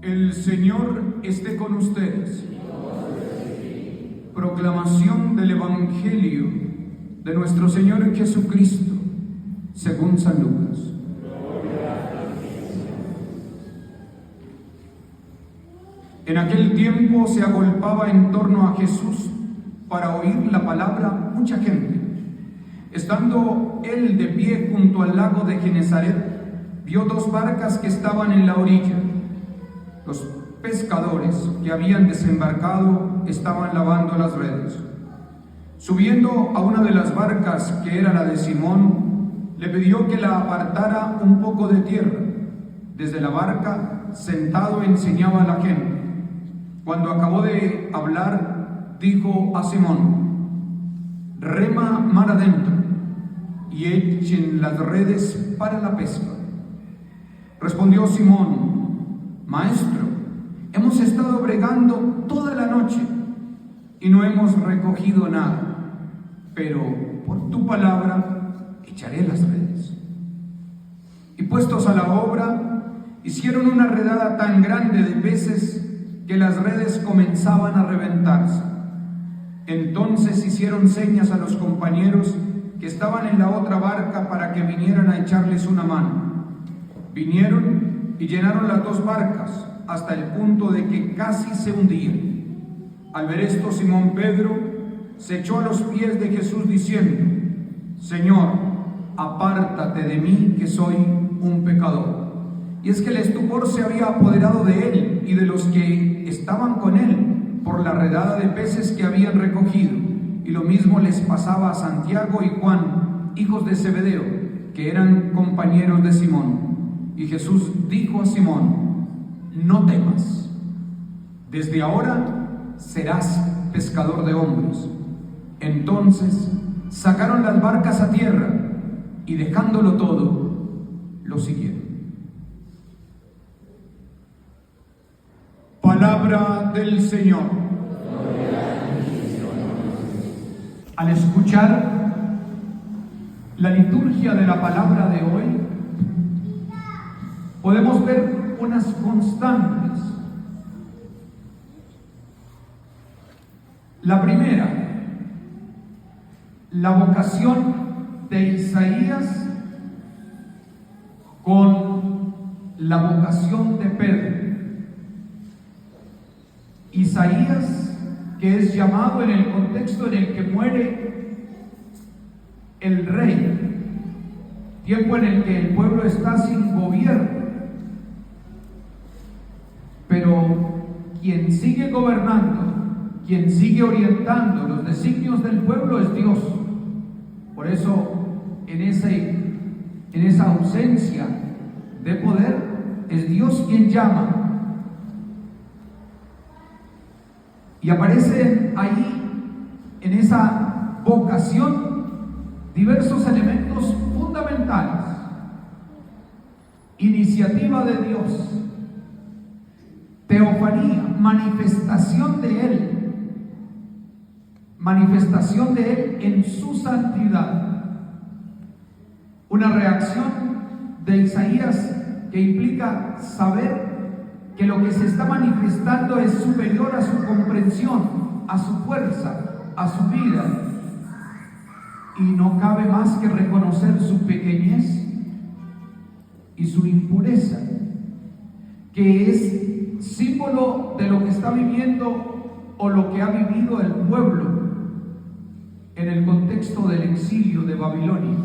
El Señor esté con ustedes. Proclamación del Evangelio de nuestro Señor Jesucristo, según San Lucas. En aquel tiempo se agolpaba en torno a Jesús para oír la palabra mucha gente. Estando él de pie junto al lago de Genesaret, vio dos barcas que estaban en la orilla. Los pescadores que habían desembarcado estaban lavando las redes. Subiendo a una de las barcas, que era la de Simón, le pidió que la apartara un poco de tierra. Desde la barca, sentado, enseñaba a la gente. Cuando acabó de hablar, dijo a Simón: rema mar adentro y echen las redes para la pesca. Respondió Simón: Maestro, hemos estado bregando toda la noche y no hemos recogido nada, pero por tu palabra echaré las redes. Y puestos a la obra, hicieron una redada tan grande de peces que las redes comenzaban a reventarse. Entonces hicieron señas a los compañeros que estaban en la otra barca para que vinieran a echarles una mano. Vinieron y llenaron las dos barcas hasta el punto de que casi se hundían. Al ver esto, Simón Pedro se echó a los pies de Jesús diciendo: Señor, apártate de mí, que soy un pecador. Y es que el estupor se había apoderado de él y de los que estaban con él por la redada de peces que habían recogido. Y lo mismo les pasaba a Santiago y Juan, hijos de Zebedeo, que eran compañeros de Simón. Y Jesús dijo a Simón: no temas, desde ahora serás pescador de hombres. Entonces sacaron las barcas a tierra y, dejándolo todo, lo siguieron. Palabra del Señor. Al escuchar la liturgia de la palabra de hoy, podemos ver unas constantes. La primera, la vocación de Isaías con la vocación de Pedro. Isaías, que es llamado en el contexto en el que muere el rey, tiempo en el que el pueblo está sin gobierno. Pero quien sigue gobernando, quien sigue orientando los designios del pueblo es Dios. Por eso, en esa ausencia de poder, es Dios quien llama. Y aparecen ahí, en esa vocación, diversos elementos fundamentales. Iniciativa de Dios, teofanía, manifestación de Él en su santidad. Una reacción de Isaías que implica saber que lo que se está manifestando es superior a su comprensión, a su fuerza, a su vida. Y no cabe más que reconocer su pequeñez y su impureza, que es símbolo de lo que está viviendo o lo que ha vivido el pueblo en el contexto del exilio de Babilonia.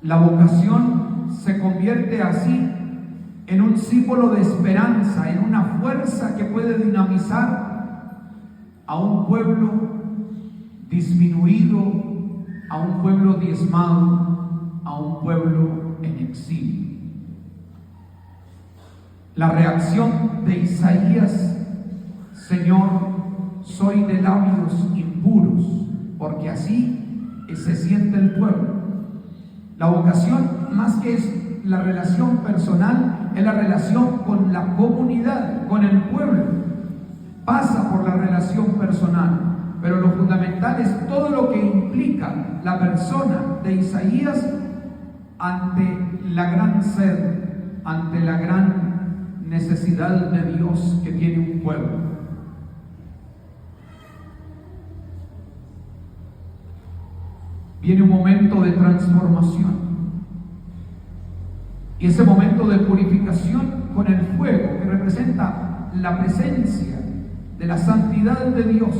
La vocación se convierte así en un símbolo de esperanza, en una fuerza que puede dinamizar a un pueblo disminuido, a un pueblo diezmado, a un pueblo en exilio. La reacción de Isaías: Señor, soy de labios impuros, porque así se siente el pueblo. La vocación, más que es la relación personal, es la relación con la comunidad, con el pueblo. Pasa por la relación personal, pero lo fundamental es todo lo que implica la persona de Isaías ante la gran sed, ante la gran necesidad de Dios que tiene un pueblo. Viene un momento de transformación. Y ese momento de purificación con el fuego, que representa la presencia de la santidad de Dios.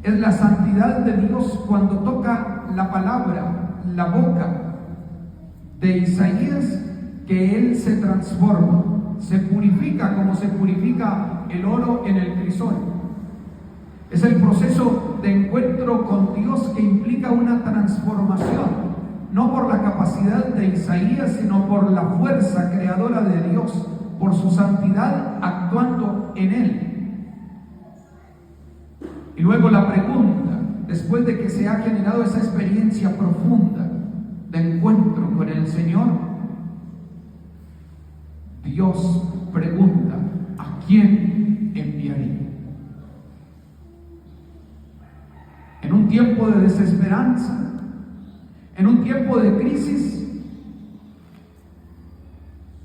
Es la santidad de Dios cuando toca la palabra, la boca de Isaías, que él se transforma, se purifica como se purifica el oro en el crisol. Es el proceso de encuentro con Dios que implica una transformación, no por la capacidad de Isaías, sino por la fuerza creadora de Dios, por su santidad actuando en él. Y luego la pregunta, después de que se ha generado esa experiencia profunda de encuentro con el Señor, Dios pregunta: ¿a quién enviaré? En un tiempo de desesperanza, en un tiempo de crisis,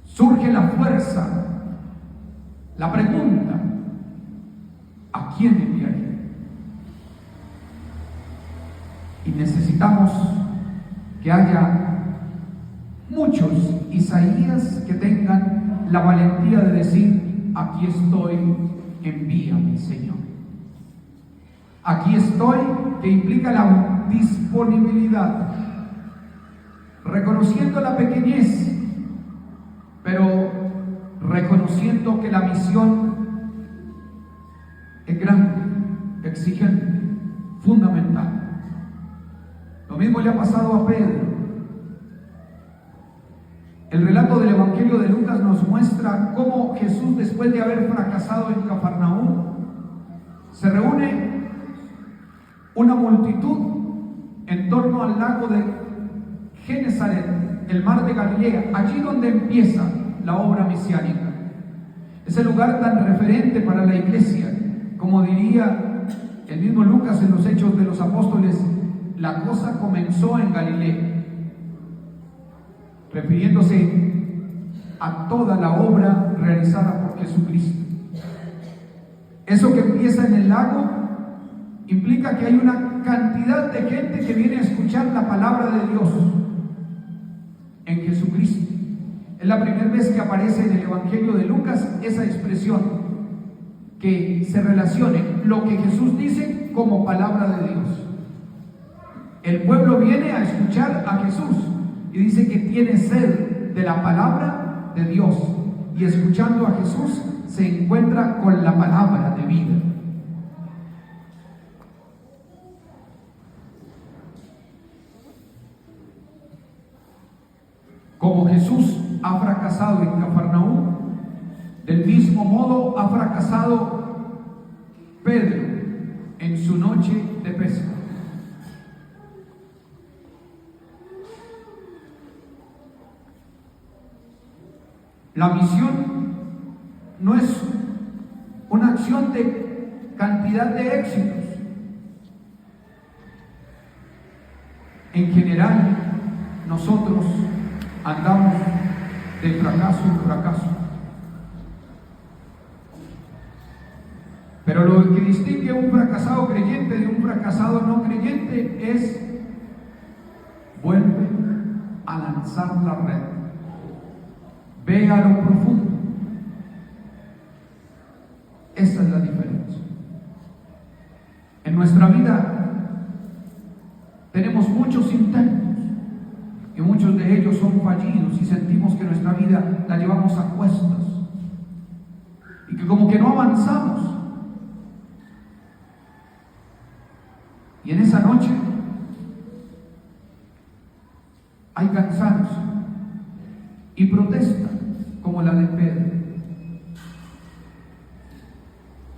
surge la fuerza, la pregunta: ¿a quién enviaré? Y necesitamos que haya muchos Isaías que tengan la valentía de decir: aquí estoy, envíame, Señor. Aquí estoy, que implica la disponibilidad, reconociendo la pequeñez, pero reconociendo que la misión es grande, exigente, fundamental. Lo mismo le ha pasado a Pedro. El relato del Evangelio de Lucas nos muestra cómo Jesús, después de haber fracasado en Cafarnaúm, se reúne una multitud en torno al lago de Genesaret, el mar de Galilea, allí donde empieza la obra mesiánica. Ese lugar tan referente para la iglesia, como diría el mismo Lucas en los Hechos de los Apóstoles: la cosa comenzó en Galilea, refiriéndose a toda la obra realizada por Jesucristo. Eso que empieza en el lago implica que hay una cantidad de gente que viene a escuchar la palabra de Dios en Jesucristo. Es la primera vez que aparece en el Evangelio de Lucas esa expresión, que se relacione lo que Jesús dice como palabra de Dios. El pueblo viene a escuchar a Jesús y dice que tiene sed de la palabra de Dios, y escuchando a Jesús se encuentra con la palabra de vida. Como Jesús ha fracasado en Cafarnaúm, del mismo modo ha fracasado Pedro en su noche de pesca. La misión no es una acción de cantidad de éxitos. En general, nosotros andamos de fracaso en fracaso. Pero lo que distingue a un fracasado creyente de un fracasado no creyente es: vuelve a lanzar la red, ve a lo profundo. Esa es la diferencia. En nuestra vida tenemos muchos intentos, y muchos de ellos son fallidos, y sentimos que nuestra vida la llevamos a cuestas y que como que no avanzamos. Y en esa noche hay cansancio y protesta como la de Pedro.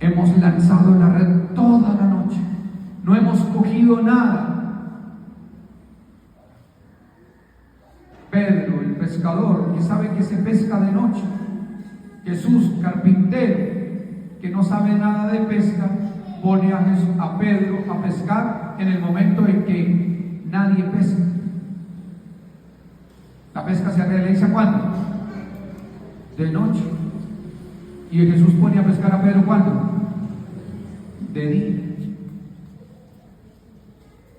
Hemos lanzado la red toda la noche, no hemos cogido nada. Pedro, el pescador, que sabe que se pesca de noche. Jesús, carpintero, que no sabe nada de pesca, pone a Pedro a pescar en el momento en que nadie pesca. La pesca se realiza ¿cuándo? De noche. Y Jesús pone a pescar a Pedro ¿cuándo? De día.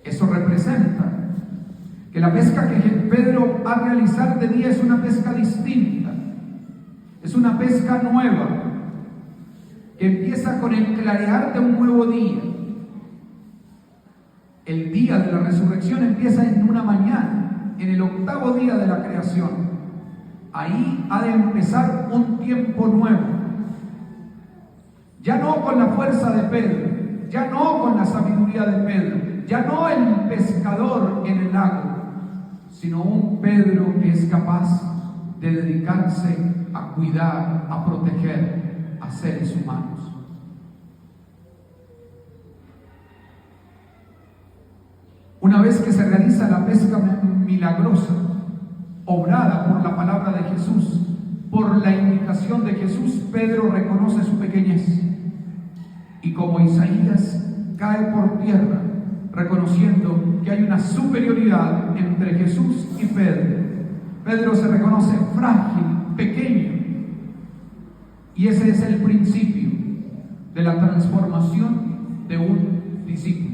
Eso representa que la pesca que Pedro ha realizado de día es una pesca distinta, es una pesca nueva, que empieza con el clarear de un nuevo día. El día de la resurrección empieza en una mañana, en el 8º día de la creación. Ahí ha de empezar un tiempo nuevo. Ya no con la fuerza de Pedro, ya no con la sabiduría de Pedro, ya no el pescador en el lago, sino un Pedro que es capaz de dedicarse a cuidar, a proteger a seres humanos. Una vez que se realiza la pesca milagrosa, obrada por la palabra de Jesús, por la indicación de Jesús, Pedro reconoce su pequeñez y como Isaías cae por tierra, reconociendo que hay una superioridad entre Jesús y Pedro. Pedro se reconoce frágil, pequeño, y ese es el principio de la transformación de un discípulo.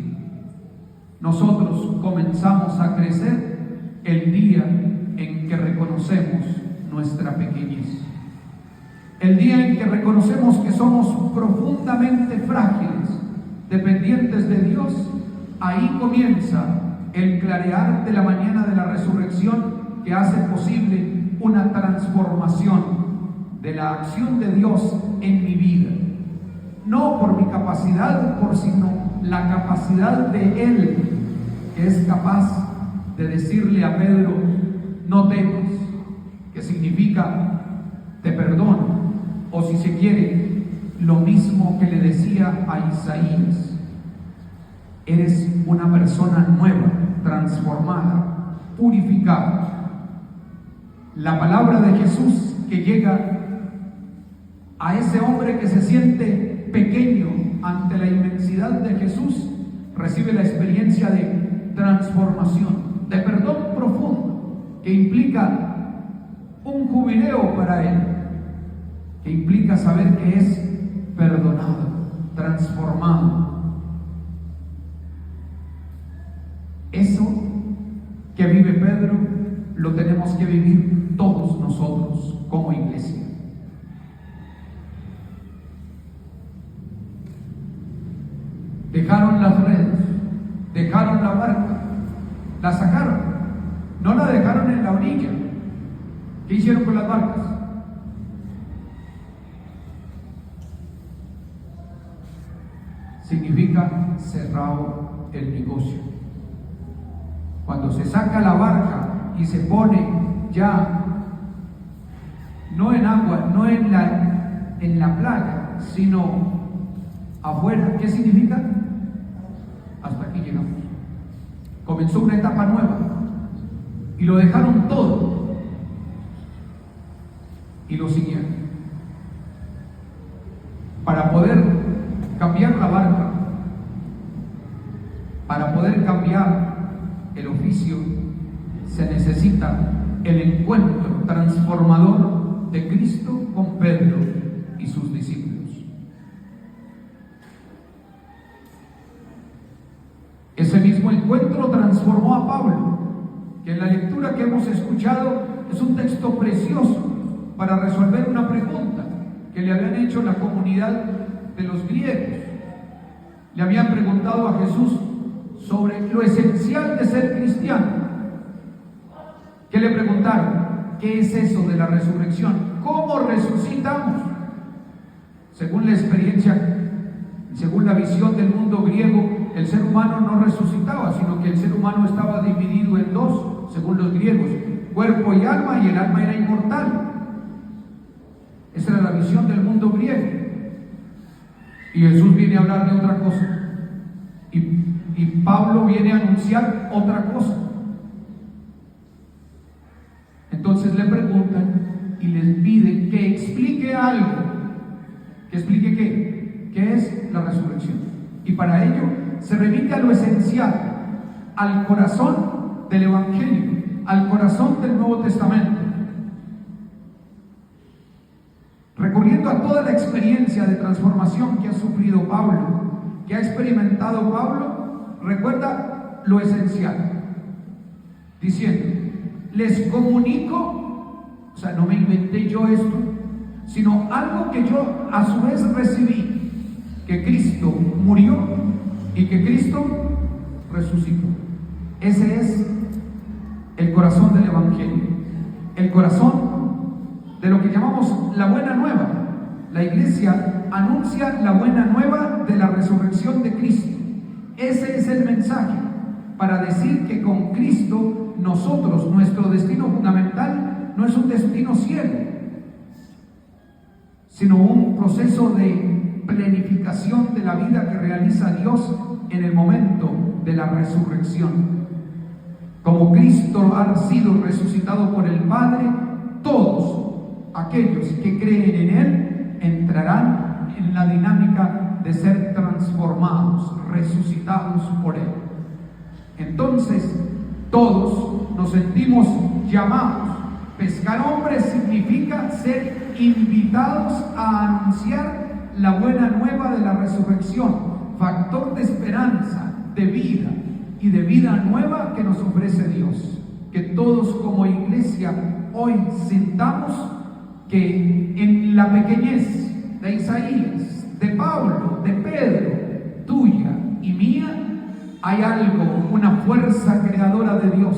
Nosotros comenzamos a crecer el día en que reconocemos nuestra pequeñez. El día en que reconocemos que somos profundamente frágiles, dependientes de Dios, ahí comienza el clarear de la mañana de la resurrección que hace posible una transformación de la acción de Dios en mi vida. No por mi capacidad, sino la capacidad de Él, que es capaz de decirle a Pedro, no temas, que significa te perdono, o si se quiere, lo mismo que le decía a Isaías, eres una persona nueva, transformada, purificada. La palabra de Jesús que llega a ese hombre que se siente pequeño ante la inmensidad de Jesús, recibe la experiencia de transformación, de perdón profundo, que implica un jubileo para él, que implica saber que es perdonado, transformado. Eso que vive Pedro lo tenemos que vivir todos nosotros como iglesia. Dejaron las redes, dejaron la barca, la sacaron, no la dejaron en la orilla. ¿Qué hicieron con las barcas? Significa cerrado el negocio. Cuando se saca la barca y se pone ya no en agua, no en la playa, sino afuera, ¿qué significa? Hasta aquí llegamos. Comenzó una etapa nueva y lo dejaron todo y lo siguieron. Para poder cambiar la barca, para poder cambiar el oficio, se necesita el encuentro transformador de Cristo con Pedro y sus discípulos. Ese mismo encuentro transformó a Pablo, que en la lectura que hemos escuchado es un texto precioso para resolver una pregunta que le habían hecho la comunidad de los griegos. Le habían preguntado a Jesús sobre lo esencial de ser cristiano. ¿Qué le preguntaron? ¿Qué es eso de la resurrección? ¿Cómo resucitamos? Según la experiencia, según la visión del mundo griego, el ser humano no resucitaba, sino que el ser humano estaba dividido en dos, según los griegos, cuerpo y el alma era inmortal. Esa era la visión del mundo griego. Y Jesús viene a hablar de otra cosa. Y Pablo viene a anunciar otra cosa. Entonces le preguntan y les piden que explique algo. ¿Que explique qué? ¿Qué es la resurrección? Y para ello se remite a lo esencial, al corazón del Evangelio, al corazón del Nuevo Testamento. recurriendo a toda la experiencia de transformación que ha sufrido Pablo, que ha experimentado Pablo, recuerda lo esencial, diciendo, les comunico, o sea, no me inventé yo esto, sino algo que yo a su vez recibí, que Cristo murió y que Cristo resucitó. Ese es el corazón del Evangelio, el corazón de lo que llamamos la buena nueva. La iglesia anuncia la buena nueva de la resurrección de Cristo. Ese es el mensaje, para decir que con Cristo nosotros, nuestro destino fundamental no es un destino ciego, sino un proceso de planificación de la vida que realiza Dios en el momento de la resurrección. Como Cristo ha sido resucitado por el Padre, todos aquellos que creen en Él entrarán en la dinámica de ser transformados, resucitados por Él. Entonces, todos nos sentimos llamados. Pescar hombres significa ser invitados a anunciar la buena nueva de la resurrección, factor de esperanza, de vida y de vida nueva que nos ofrece Dios. Que todos como iglesia hoy sintamos que en la pequeñez de Isaías, de Pablo, de Pedro, tuya y mía, hay algo, una fuerza creadora de Dios,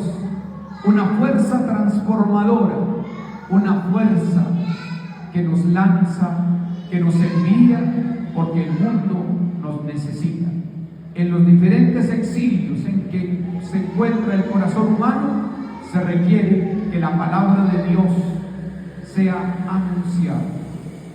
una fuerza transformadora, una fuerza que nos lanza, que nos envía, porque el mundo nos necesita. En los diferentes exilios en que se encuentra el corazón humano, se requiere que la palabra de Dios sea anunciada.